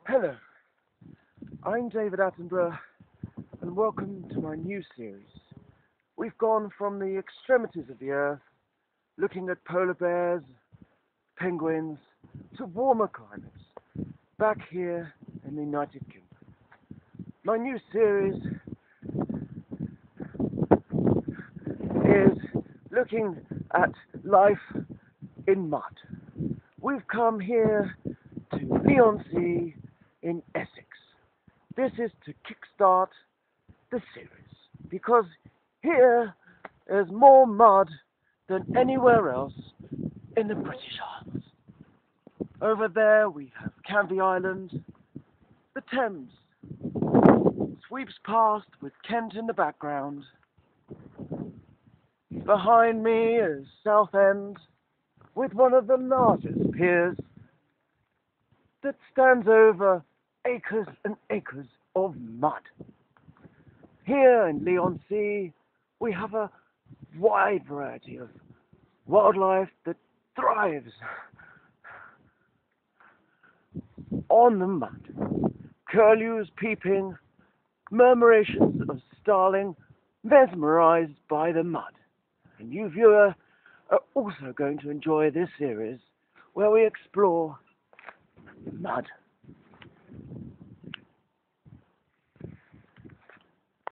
Hello, I'm David Attenborough, and welcome to my new series. We've gone from the extremities of the earth, looking at polar bears, penguins, to warmer climates, back here in the United Kingdom. My new series is looking at life in mud. We've come here to Leigh-on-Sea in Essex. This is to kickstart the series because here there's more mud than anywhere else in the British Isles. Over there we have Canvey Island. The Thames sweeps past with Kent in the background. Behind me is Southend with one of the largest piers that stands over acres and acres of mud. Here in Leigh-on-Sea, we have a wide variety of wildlife that thrives on the mud. Curlews peeping, murmurations of starling mesmerized by the mud. And you, viewer, are also going to enjoy this series where we explore mud.